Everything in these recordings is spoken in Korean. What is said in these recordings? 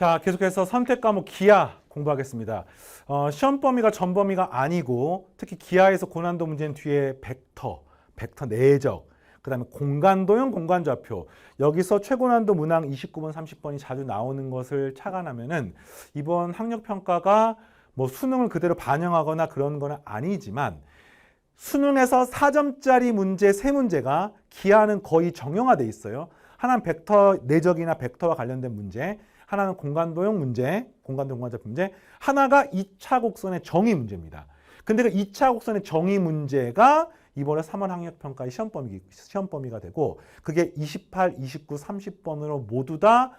자, 계속해서 선택 과목 기하 공부하겠습니다. 시험 범위가 전 범위가 아니고 특히 기하에서 고난도 문제는 뒤에 벡터 내적, 그 다음에 공간도형, 공간좌표. 여기서 최고난도 문항 29번, 30번이 자주 나오는 것을 착안하면은 이번 학력평가가 뭐 수능을 그대로 반영하거나 그런 건 아니지만 수능에서 4점짜리 문제 3문제가 기하는 거의 정형화돼 있어요. 하나는 벡터 내적이나 벡터와 관련된 문제, 하나는 공간도형 문제, 공간도형 공간좌표 문제, 하나가 2차 곡선의 정의 문제입니다. 근데 그 2차 곡선의 정의 문제가 이번에 3월 학력평가의 시험 범위가 되고 그게 28, 29, 30번으로 모두 다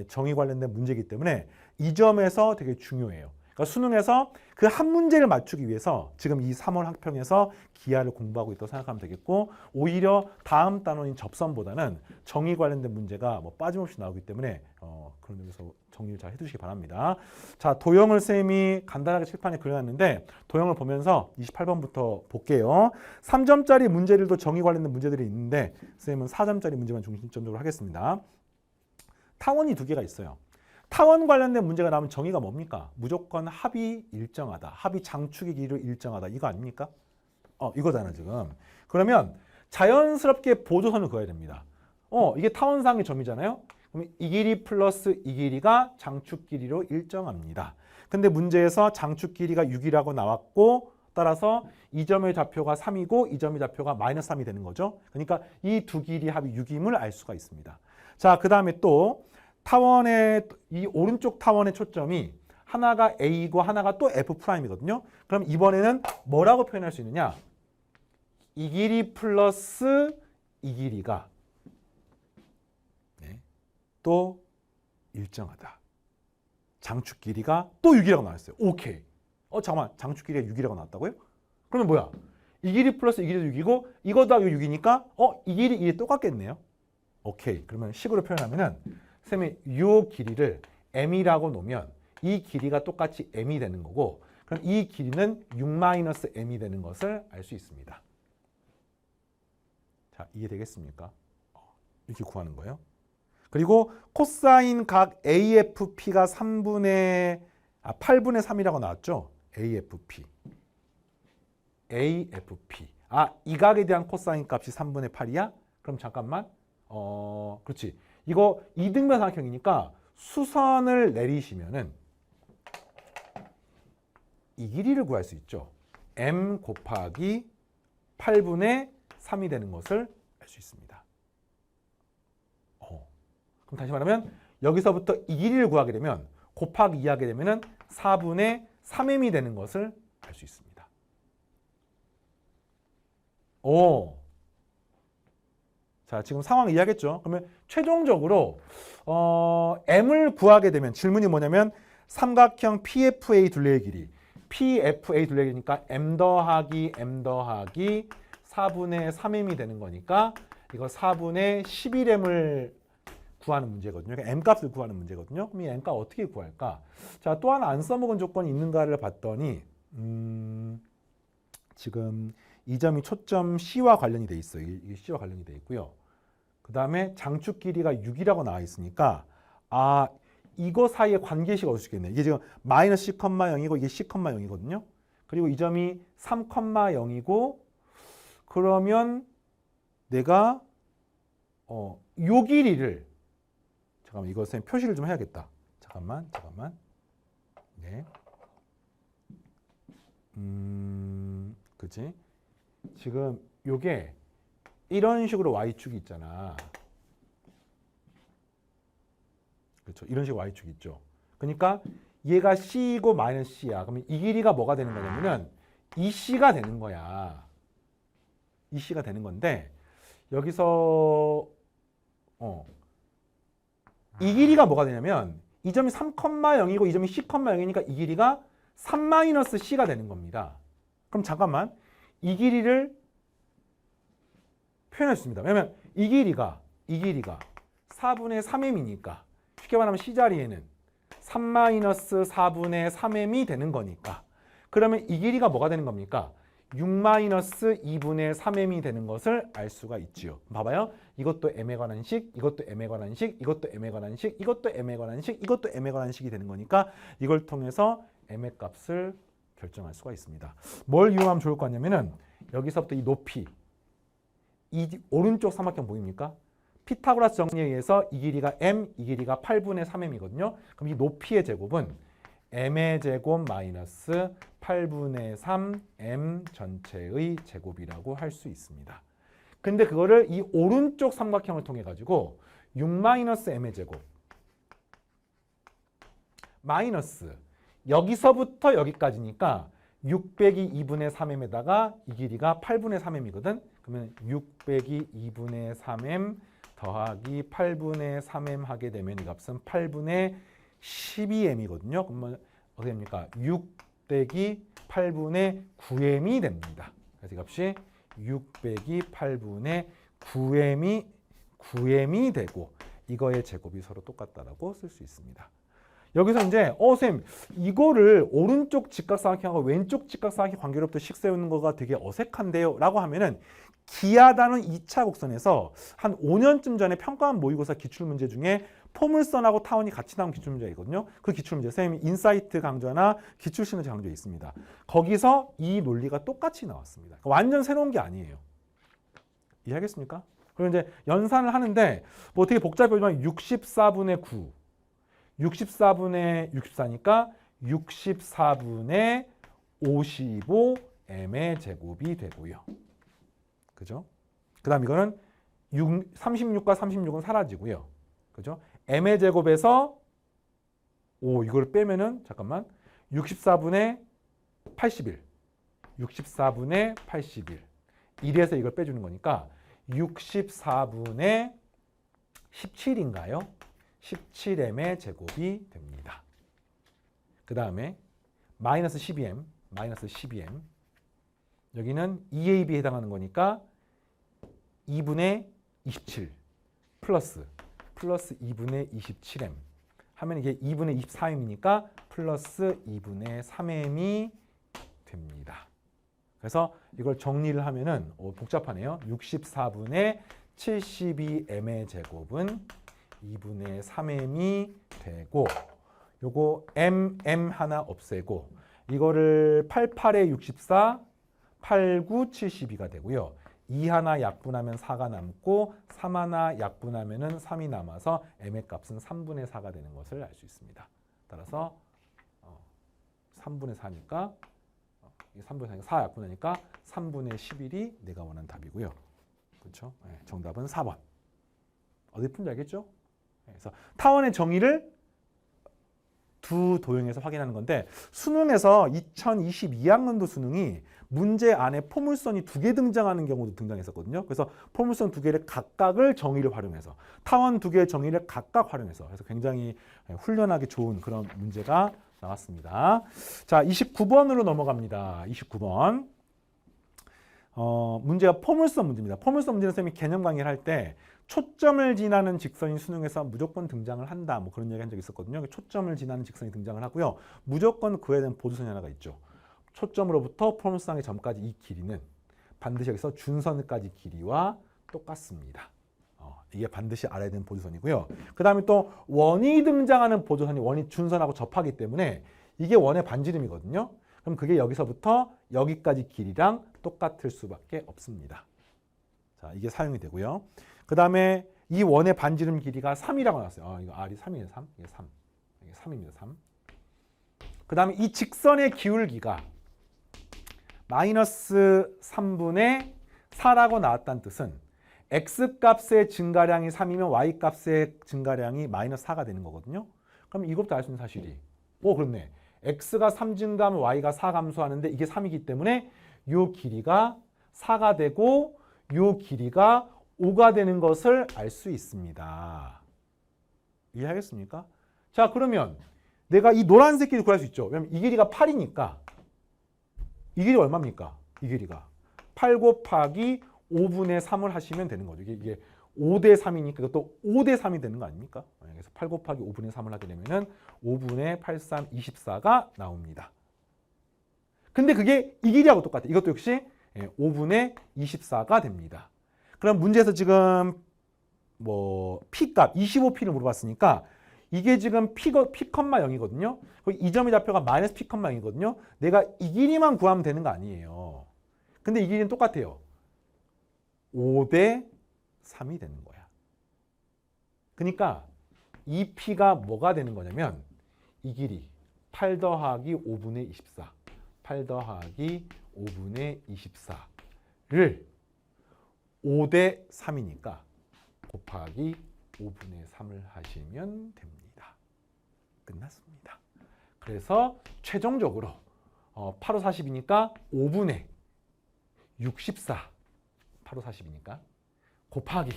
정의 관련된 문제이기 때문에 이 점에서 되게 중요해요. 그러니까 수능에서 그 한 문제를 맞추기 위해서 지금 이 3월 학평에서 기하를 공부하고 있다고 생각하면 되겠고 오히려 다음 단원인 접선보다는 정의 관련된 문제가 뭐 빠짐없이 나오기 때문에 그런 점에서 정리를 잘 해두시기 바랍니다. 자, 도형을 쌤이 간단하게 칠판에 그려놨는데 도형을 보면서 28번부터 볼게요. 3점짜리 문제들도 정의 관련된 문제들이 있는데 쌤은 4점짜리 문제만 중심적으로 하겠습니다. 타원이 두 개가 있어요. 타원 관련된 문제가 나오면 정의가 뭡니까? 무조건 합이 일정하다. 합이 장축의 길이로 일정하다. 이거 아닙니까? 이거잖아 지금. 그러면 자연스럽게 보조선을 그어야 됩니다. 이게 타원상의 점이잖아요. 그럼 이 길이 플러스 이 길이가 장축 길이로 일정합니다. 근데 문제에서 장축 길이가 6이라고 나왔고 따라서 이 점의 좌표가 3이고 이 점의 좌표가 마이너스 3이 되는 거죠. 그러니까 이 두 길이 합이 6임을 알 수가 있습니다. 자, 그 다음에 또 타원의 이 오른쪽 타원의 초점이 하나가 A이고 하나가 또 F'이거든요. 그럼 이번에는 뭐라고 표현할 수 있느냐? 이 길이 플러스 이 길이가 또 일정하다. 장축 길이가 또 6이라고 나왔어요. 오케이. 잠깐만. 장축 길이가 6이라고 나왔다고요? 그러면 뭐야? 이 길이 플러스 이 길이도 6이고 이거 더하기 6이니까 이 길이 이게 똑같겠네요. 오케이. 그러면 식으로 표현하면은 쌤이 이 길이를 m이라고 놓으면 이 길이가 똑같이 m이 되는 거고 그럼 이 길이는 6-m이 되는 것을 알 수 있습니다. 자, 이해되겠습니까? 이렇게 구하는 거예요. 그리고 코사인 각 AFP가 8분의 3이라고 나왔죠? AFP. 이 각에 대한 코사인 값이 3분의 8이야? 그럼 잠깐만. 그렇지. 이거 이등변 삼각형이니까 수선을 내리시면은 이 길이를 구할 수 있죠. m 곱하기 8분의 3이 되는 것을 알 수 있습니다. 그럼 다시 말하면 여기서부터 이 길이를 구하게 되면 곱하기 2 하게 되면은 4분의 3m이 되는 것을 알 수 있습니다. 자, 지금 상황 이해하겠죠? 그러면 최종적으로 m을 구하게 되면 질문이 뭐냐면 삼각형 PFA 둘레의 길이 PFA 둘레의 길이니까 m 더하기 4분의 3m이 되는 거니까 이거 4분의 11m을 구하는 문제거든요. 그러니까 m값을 구하는 문제거든요. 그럼 이 m값 어떻게 구할까? 자, 또 하나 안 써먹은 조건이 있는가를 봤더니 지금 이 점이 초점 C와 관련이 돼 있어요. 이게 C와 관련이 돼 있고요. 그 다음에 장축 길이가 6이라고 나와 있으니까 이거 사이에 관계식 얻을 수 있겠네. 이게 지금 마이너스 C,0이고 이게 C,0이거든요. 그리고 이 점이 3,0이고 그러면 내가 요 길이를 잠깐만 이거 쌤 표시를 좀 해야겠다. 잠깐만. 네. 그치? 지금 요게 이런 식으로 y축이 있잖아. 그렇죠? 이런 식으로 y축이 있죠. 그러니까 얘가 c이고 마이너스 c야. 그러면 이 길이가 뭐가 되는 거냐면은 2c가 되는 거야. 2c가 되는 건데 여기서 이 길이가 뭐가 되냐면 이 점이 3,0이고 이 점이 C,0이니까 이 길이가 3-c가 되는 겁니다. 그럼 잠깐만 이 길이를 표현할 수 있습니다. 왜냐면 이 길이가 4분의 3m이니까 쉽게 말하면 C자리에는 3-4분의 3m이 되는 거니까 그러면 이 길이가 뭐가 되는 겁니까? 6-2분의 3m이 되는 것을 알 수가 있지요. 봐봐요. 이것도 m에 관한 식, 이것도 m에 관한 식, 이것도 m에 관한 식, 이것도 m에 관한 식, 이것도 m에 관한 식이 되는 거니까 이걸 통해서 m의 값을 결정할 수가 있습니다. 뭘 이용하면 좋을 것 같냐면은 여기서부터 이 높이, 이 오른쪽 삼각형 보입니까? 피타고라스 정리에 의해서 이 길이가 m, 이 길이가 8분의 3m이거든요. 그럼 이 높이의 제곱은 m의 제곱 마이너스 8분의 3m 전체의 제곱이라고 할 수 있습니다. 근데 그거를 이 오른쪽 삼각형을 통해 가지고 6-m의 제곱 마이너스 여기서부터 여기까지니까 6 빼기 2분의 3m에다가 이 길이가 8분의 3m이거든. 그러면 6 빼기 2분의 3m 더하기 8분의 3m 하게 되면 이 값은 8분의 12m이거든요. 그러면 어떻게 됩니까? 6 빼기 8분의 9m이 됩니다. 그래서 이 값이 6 빼기 8분의 9m이 되고 이거의 제곱이 서로 똑같다라고 쓸 수 있습니다. 여기서 이제 선생님 이거를 오른쪽 직각삼각형하고 왼쪽 직각삼각형 관계로부터 식 세우는 거가 되게 어색한데요 라고 하면은 기하다는 2차 곡선에서 한 5년쯤 전에 평가원 모의고사 기출문제 중에 포물선하고 타원이 같이 나온 기출문제가 있거든요. 그 기출문제 선생님이 인사이트 강좌나 기출시너지 강좌에 있습니다. 거기서 이 논리가 똑같이 나왔습니다. 완전 새로운 게 아니에요. 이해하겠습니까? 그리고 이제 연산을 하는데 뭐 어떻게 복잡하지만 64분의 9 64분의 64니까 64분의 55m의 제곱이 되고요. 그죠? 그 다음 이거는 36과 36은 사라지고요. 그죠? m의 제곱에서 이걸 빼면은 잠깐만 64분의 81 64분의 81 1에서 이걸 빼주는 거니까 64분의 17인가요? 17m의 제곱이 됩니다. 그 다음에 마이너스 12m 여기는 2ab에 해당하는 거니까 2분의 27 플러스 2분의 27m 하면 이게 2분의 24m이니까 플러스 2분의 3m이 됩니다. 그래서 이걸 정리를 하면은 복잡하네요. 64분의 72m의 제곱은 2분의 3m이 되고 요거 m 하나 없애고 이거를 88에 64 89 72가 되고요. 2 하나 약분하면 4가 남고 3 하나 약분하면 3이 남아서 m의 값은 3분의 4가 되는 것을 알 수 있습니다. 따라서 3분의 4니까 3분의 4니까 4 약분하니까 3분의 11이 내가 원하는 답이고요. 그렇죠? 네, 정답은 4번. 어디 푼지 알겠죠? 그래서 타원의 정의를 두 도형에서 확인하는 건데 수능에서 2022학년도 수능이 문제 안에 포물선이 2개 등장하는 경우도 등장했었거든요. 그래서 포물선 2개를 각각을 정의를 활용해서 타원 2개의 정의를 각각 활용해서 그래서 굉장히 훈련하기 좋은 그런 문제가 나왔습니다. 자, 29번으로 넘어갑니다. 29번. 문제가 포물선 문제입니다. 포물선 문제는 선생님이 개념 강의를 할 때 초점을 지나는 직선이 수능에서 무조건 등장을 한다. 뭐 그런 얘기 한 적이 있었거든요. 초점을 지나는 직선이 등장을 하고요. 무조건 그에 대한 보조선이 하나가 있죠. 초점으로부터 포물선의 점까지 이 길이는 반드시 여기서 준선까지 길이와 똑같습니다. 이게 반드시 알아야 되는 보조선이고요. 그 다음에 또 원이 등장하는 보조선이 원이 준선하고 접하기 때문에 이게 원의 반지름이거든요. 그럼 그게 여기서부터 여기까지 길이랑 똑같을 수밖에 없습니다. 자, 이게 사용이 되고요. 그 다음에 이 원의 반지름 길이가 3이라고 나왔어요. 이거 R이 3이에요. 3. 이게 3. 이게 3입니다. 3. 그 다음에 이 직선의 기울기가 마이너스 3분의 4라고 나왔다는 뜻은 X값의 증가량이 3이면 Y값의 증가량이 마이너스 4가 되는 거거든요. 그럼 이것부터 알 수 있는 사실이 그렇네. X가 3 증가하면 Y가 4 감소하는데 이게 3이기 때문에 이 길이가 4가 되고 이 길이가 5가 되는 것을 알 수 있습니다. 이해하겠습니까? 자, 그러면 내가 이 노란색 길이 구할 수 있죠. 왜냐면 이 길이가 8이니까 이 길이 얼마입니까? 이 길이가 8 곱하기 5분의 3을 하시면 되는 거죠. 이게 5대 3이니까 이것도 5대 3이 되는 거 아닙니까? 그래서 8 곱하기 5분의 3을 하게 되면은 5분의 8, 3, 24가 나옵니다. 근데 그게 이 길이하고 똑같아. 이것도 역시 5분의 24가 됩니다. 그럼 문제에서 지금 뭐 P값 25P를 물어봤으니까 이게 지금 P, P,0이거든요. 이 점이 좌표가 마이너스 P,0이거든요. 내가 이 길이만 구하면 되는 거 아니에요. 근데 이 길이는 똑같아요. 5대 3이 되는 거야. 그러니까 이 P가 뭐가 되는 거냐면 이 길이 8 더하기 5분의 24, 8 더하기 5분의 24를 5대 3이니까 곱하기 5분의 3을 하시면 됩니다. 끝났습니다. 그래서 최종적으로 8, 5, 40이니까 5분의 64, 8, 5, 40이니까 곱하기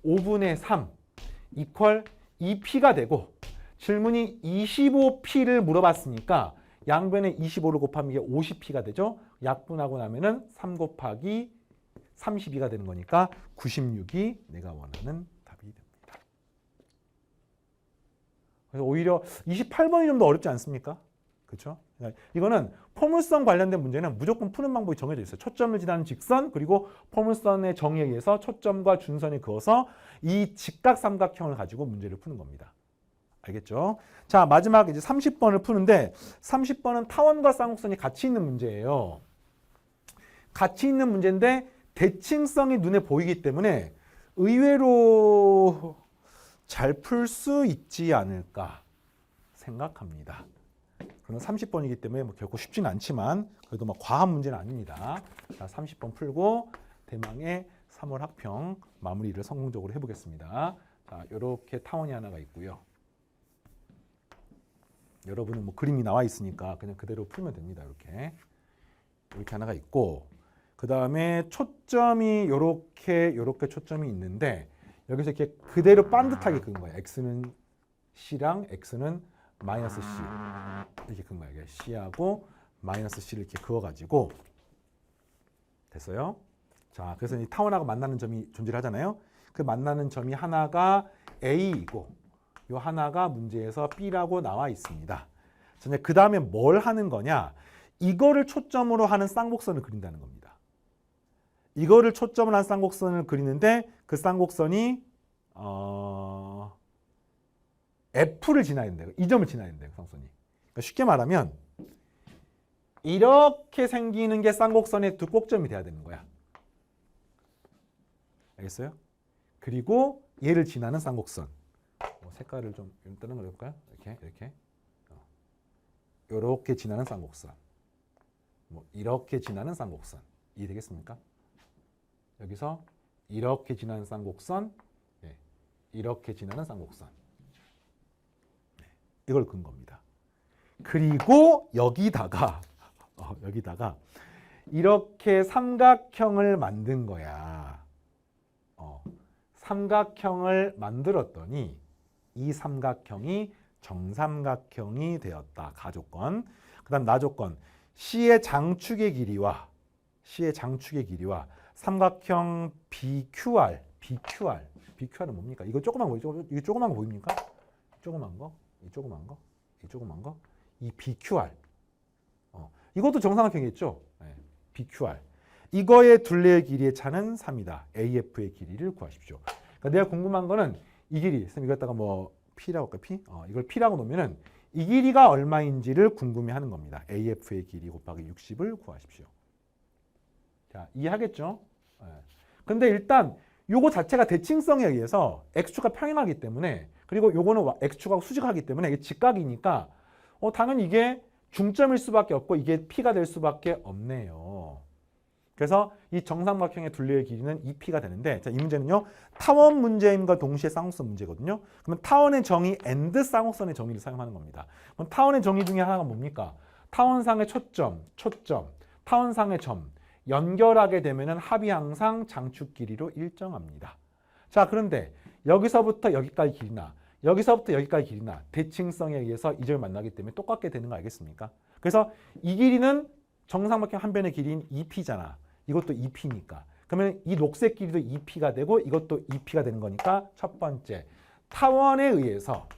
5분의 3 이퀄 2P가 되고 질문이 25P를 물어봤으니까 양변에 25를 곱하면 이게 50P가 되죠. 약분하고 나면은 3 곱하기 32가 되는 거니까 96이 내가 원하는 답이 됩니다. 그래서 오히려 28번이 좀 더 어렵지 않습니까? 그렇죠? 그러니까 이거는 포물선 관련된 문제는 무조건 푸는 방법이 정해져 있어요. 초점을 지나는 직선 그리고 포물선의 정의에 의해서 초점과 준선에 그어서 이 직각 삼각형을 가지고 문제를 푸는 겁니다. 알겠죠? 자, 마지막 이제 30번을 푸는데 30번은 타원과 쌍곡선이 같이 있는 문제예요. 같이 있는 문제인데 대칭성이 눈에 보이기 때문에 의외로 잘 풀 수 있지 않을까 생각합니다. 그러면 30번이기 때문에 뭐 결코 쉽지는 않지만 그래도 막 과한 문제는 아닙니다. 자, 30번 풀고 대망의 3월 학평 마무리를 성공적으로 해보겠습니다. 자, 이렇게 타원이 하나가 있고요. 여러분은 뭐 그림이 나와 있으니까 그냥 그대로 풀면 됩니다. 이렇게 하나가 있고 그 다음에 초점이 이렇게 초점이 있는데 여기서 이렇게 그대로 반듯하게 그은 거예요. x는 c랑 x는 마이너스 c 이렇게 그은 거예요. c하고 마이너스 c를 이렇게 그어가지고 됐어요. 자, 그래서 이 타원하고 만나는 점이 존재를 하잖아요. 그 만나는 점이 하나가 a이고 이 하나가 문제에서 b라고 나와 있습니다. 그 다음에 뭘 하는 거냐? 이거를 초점으로 하는 쌍곡선을 그린다는 겁니다. 이거를 초점으로 한 쌍곡선을 그리는데 그 쌍곡선이 F를 지나야 된대요. 이 점을 지나야 된대요. 쌍선이. 그러니까 쉽게 말하면 이렇게 생기는 게 쌍곡선의 두 꼭점이 돼야 되는 거야. 알겠어요? 그리고 얘를 지나는 쌍곡선. 색깔을 좀 다른 걸 해볼까요? 이렇게 지나는 쌍곡선. 이렇게 지나는 쌍곡선. 이해되겠습니까? 여기서 이렇게 지나는 쌍곡선, 이렇게 지나는 쌍곡선. 이걸 그은 겁니다. 그리고 여기다가 이렇게 삼각형을 만든 거야. 삼각형을 만들었더니 이 삼각형이 정삼각형이 되었다. 가조건. 그 다음 나조건. C의 장축의 길이와 삼각형 BQR은 뭡니까? 이거 조그만 거 보입니까? 조그만 거, 이 BQR. 이것도 정삼각형이겠죠? 네, BQR. 이거의 둘레의 길이의 차는 3이다. AF의 길이를 구하십시오. 그러니까 내가 궁금한 거는 이 길이, 선생님 이거 갖다가 뭐 P라고 할까? P? 이걸 P라고 놓으면은 이 길이가 얼마인지를 궁금해하는 겁니다. AF의 길이 곱하기 60을 구하십시오. 자, 이해하겠죠? 근데 일단 요거 자체가 대칭성에 의해서 x축과 평행하기 때문에 그리고 요거는 x축하고 수직하기 때문에 이게 직각이니까 당연히 이게 중점일 수밖에 없고 이게 P가 될 수밖에 없네요. 그래서 이 정삼각형의 둘레의 길이는 2P가 되는데 자, 이 문제는요. 타원 문제임과 동시에 쌍곡선 문제거든요. 그러면 타원의 정의 and 쌍곡선의 정의를 사용하는 겁니다. 그럼 타원의 정의 중에 하나가 뭡니까? 타원상의 초점, 타원상의 점 연결하게 되면은 합이 항상 장축 길이로 일정합니다. 자, 그런데 여기서부터 여기까지 길이나 여기서부터 여기까지 길이나 대칭성에 의해서 이 점을 만나기 때문에 똑같게 되는 거 알겠습니까? 그래서 이 길이는 정삼각형 한 변의 길이인 2P잖아. 이것도 2P니까. 그러면 이 녹색 길이도 2P가 되고 이것도 2P가 되는 거니까 첫 번째, 타원에 의해서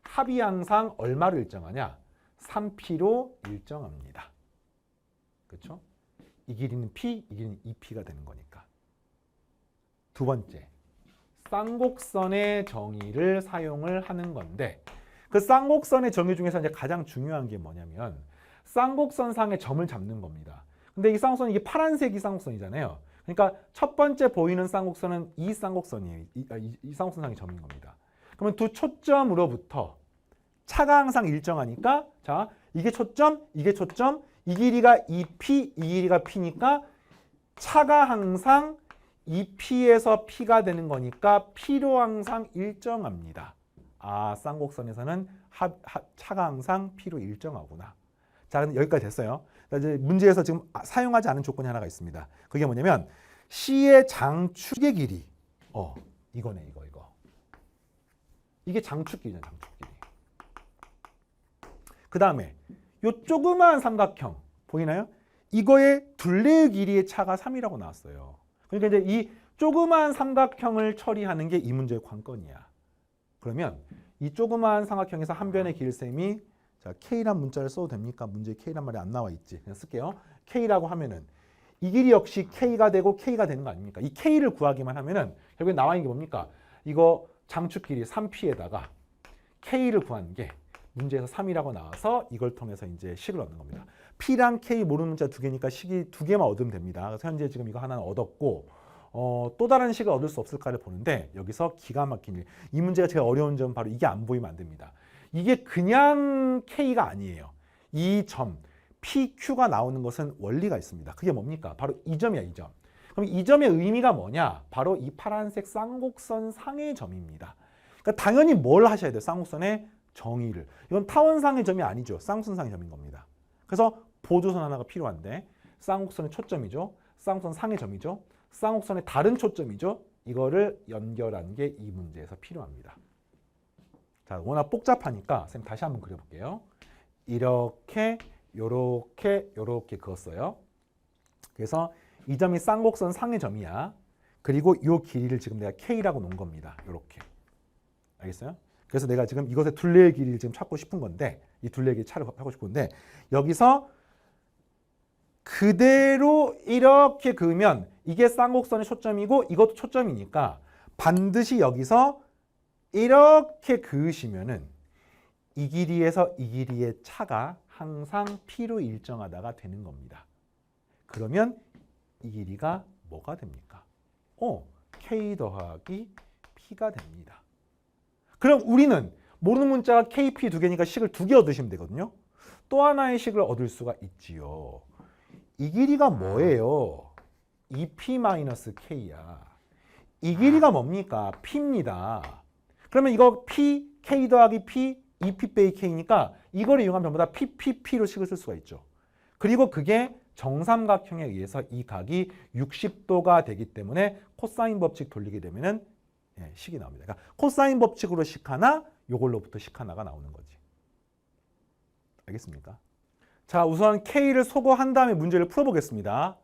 합이 항상 얼마로 일정하냐? 3p로 일정합니다. 그렇죠? 이 길이는 p, 이 길이는 2p가 되는 거니까. 두 번째, 쌍곡선의 정의를 사용을 하는 건데 그 쌍곡선의 정의 중에서 이제 가장 중요한 게 뭐냐면 쌍곡선상의 점을 잡는 겁니다. 근데 이 쌍곡선이 이게 파란색이 쌍곡선이잖아요. 그러니까 첫 번째 보이는 쌍곡선은 이 쌍곡선이에요. 이 쌍곡선상의 점인 겁니다. 그러면 두 초점으로부터 차가 항상 일정하니까 자, 이게 초점, 이게 초점, 이 길이가 2p, 이 길이가 p니까 차가 항상 2p에서 p가 되는 거니까 p로 항상 일정합니다. 아, 쌍곡선에서는 차가 항상 p로 일정하구나. 자, 근데 여기까지 됐어요. 이제 문제에서 지금 사용하지 않은 조건이 하나가 있습니다. 그게 뭐냐면 C의 장축의 길이. 이거네, 이거. 이게 장축 길이잖아, 장축 길이. 그 다음에 요 조그마한 삼각형 보이나요? 이거의 둘레의 길이의 차가 3이라고 나왔어요. 그러니까 이제 이 조그마한 삼각형을 처리하는 게 이 문제의 관건이야. 그러면 이 조그마한 삼각형에서 한 변의 길셈이 자, K란 문자를 써도 됩니까? 문제에 K란 말이 안 나와 있지. 그냥 쓸게요. K라고 하면은 이 길이 역시 K가 되고 K가 되는 거 아닙니까? 이 K를 구하기만 하면은 결국에 나와 있는 게 뭡니까? 이거 장축 길이 3P에다가 K를 구하는 게 문제에서 3이라고 나와서 이걸 통해서 이제 식을 얻는 겁니다. P랑 K 모르는 문자 두 개니까 식이 두 개만 얻으면 됩니다. 그래서 현재 지금 이거 하나는 얻었고 또 다른 식을 얻을 수 없을까를 보는데 여기서 기가 막힌 일. 이 문제가 제일 어려운 점은 바로 이게 안 보이면 안 됩니다. 이게 그냥 K가 아니에요. 이 점, PQ가 나오는 것은 원리가 있습니다. 그게 뭡니까? 바로 이 점이야, 이 점. 그럼 이 점의 의미가 뭐냐? 바로 이 파란색 쌍곡선 상의 점입니다. 그러니까 당연히 뭘 하셔야 돼요? 쌍곡선의 정의를. 이건 타원상의 점이 아니죠. 쌍곡선상의 점인 겁니다. 그래서 보조선 하나가 필요한데 쌍곡선의 초점이죠. 쌍곡선 상의 점이죠. 쌍곡선의 다른 초점이죠. 이거를 연결한 게 이 문제에서 필요합니다. 자, 워낙 복잡하니까 선생님 다시 한번 그려볼게요. 이렇게, 요렇게, 요렇게 그었어요. 그래서 이 점이 쌍곡선 상의 점이야. 그리고 이 길이를 지금 내가 K라고 놓은 겁니다. 요렇게. 알겠어요? 그래서 내가 지금 이것의 둘레의 길이를 지금 찾고 싶은 건데 이 둘레의 길이 차를 하고 싶은데 여기서 그대로 이렇게 그으면 이게 쌍곡선의 초점이고 이것도 초점이니까 반드시 여기서 이렇게 그으시면은 이 길이에서 이 길이의 차가 항상 P로 일정하다가 되는 겁니다. 그러면 이 길이가 뭐가 됩니까? K 더하기 P가 됩니다. 그럼 우리는 모르는 문자가 KP 두 개니까 식을 두 개 얻으시면 되거든요. 또 하나의 식을 얻을 수가 있지요. 이 길이가 뭐예요? 2P-K야. 이 길이가 뭡니까? P입니다. 그러면 이거 P, K 더하기 P, 2P 빼기 K니까 이거를 이용하면 전부 다 PPP로 식을 쓸 수가 있죠. 그리고 그게 정삼각형에 의해서 이 각이 60도가 되기 때문에 코사인 법칙 돌리게 되면은 식이 나옵니다. 그러니까 코사인 법칙으로 식 하나, 요걸로부터 식 하나가 나오는 거지. 알겠습니까? 자, 우선 K를 소거한 다음에 문제를 풀어보겠습니다.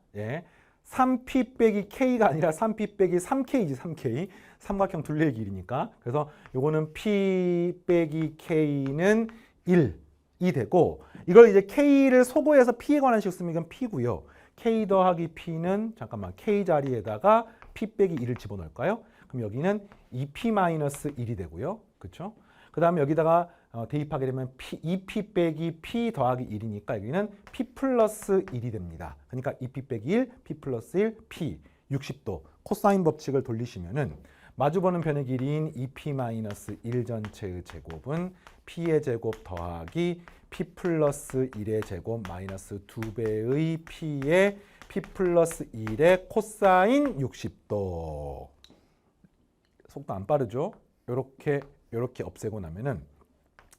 3P 빼기 K가 아니라 3P 빼기 3K지, 3K. 삼각형 둘레의 길이니까. 그래서 요거는 P 빼기 K는 1이 되고 이걸 이제 K를 소거해서 P에 관한 식 쓰면 이건 P고요. K 더하기 P는 잠깐만 K 자리에다가 P 빼기 1을 집어넣을까요? 그럼 여기는 2P-1이 되고요. 그렇죠? 그 다음에 여기다가 대입하게 되면 2P 빼기 P 더하기 1이니까 여기는 P 플러스 1이 됩니다. 그러니까 2P 빼기 1, P 플러스 1, P 60도 코사인 법칙을 돌리시면은 마주보는 변의 길이인 2P-1 전체의 제곱은 P의 제곱 더하기 P 플러스 1의 제곱 마이너스 2배의 P의 P 플러스 1의 코사인 60도. 속도 안 빠르죠? 요렇게 없애고 나면은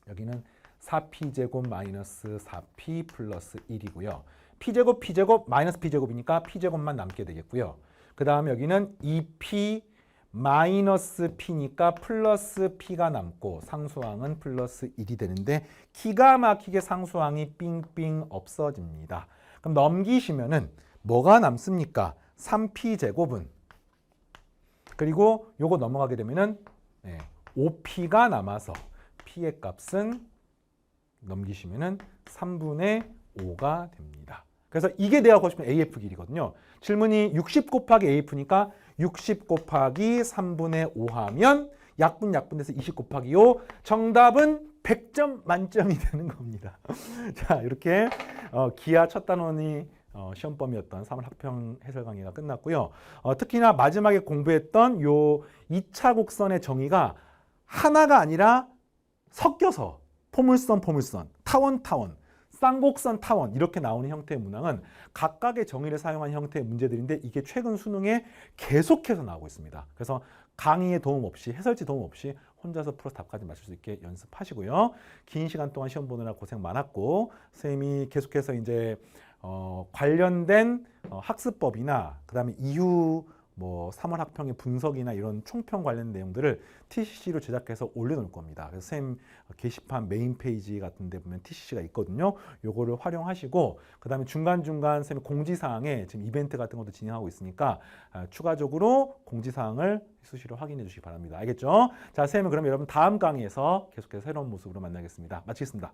여기는 4P제곱 마이너스 4P 플러스 1이고요. P제곱, P제곱, 마이너스 P제곱이니까 P제곱만 남게 되겠고요. 그 다음에 여기는 2P 마이너스 P니까 플러스 P가 남고 상수항은 플러스 1이 되는데 기가 막히게 상수항이 삥삥 없어집니다. 그럼 넘기시면은 뭐가 남습니까? 3P제곱은 그리고 요거 넘어가게 되면은 5P가 남아서 P의 값은 넘기시면은 3분의 5가 됩니다. 그래서 이게 내가 구하고 싶은 AF 길이거든요. 질문이 60 곱하기 AF니까 60 곱하기 3분의 5 하면 약분돼서 20 곱하기 5. 정답은 100점 만점이 되는 겁니다. 자, 이렇게 기하 첫 단원이 시험 범위였던 3월 학평 해설 강의가 끝났고요. 특히나 마지막에 공부했던 요 2차 곡선의 정의가 하나가 아니라 섞여서 포물선, 타원, 쌍곡선, 타원 이렇게 나오는 형태의 문항은 각각의 정의를 사용한 형태의 문제들인데 이게 최근 수능에 계속해서 나오고 있습니다. 그래서 강의의 도움 없이, 해설지 도움 없이 혼자서 풀어서 답까지 맞출 수 있게 연습하시고요. 긴 시간 동안 시험 보느라 고생 많았고 선생님이 계속해서 이제 관련된 학습법이나 그다음에 이후 뭐 3월 학평의 분석이나 이런 총평 관련 내용들을 TCC로 제작해서 올려놓을 겁니다. 그래서 선생님 게시판 메인 페이지 같은 데 보면 TCC가 있거든요. 요거를 활용하시고 그다음에 중간중간 선생님 공지사항에 지금 이벤트 같은 것도 진행하고 있으니까 추가적으로 공지사항을 수시로 확인해 주시기 바랍니다. 알겠죠? 자, 선생님은 그럼 여러분 다음 강의에서 계속해서 새로운 모습으로 만나겠습니다. 마치겠습니다.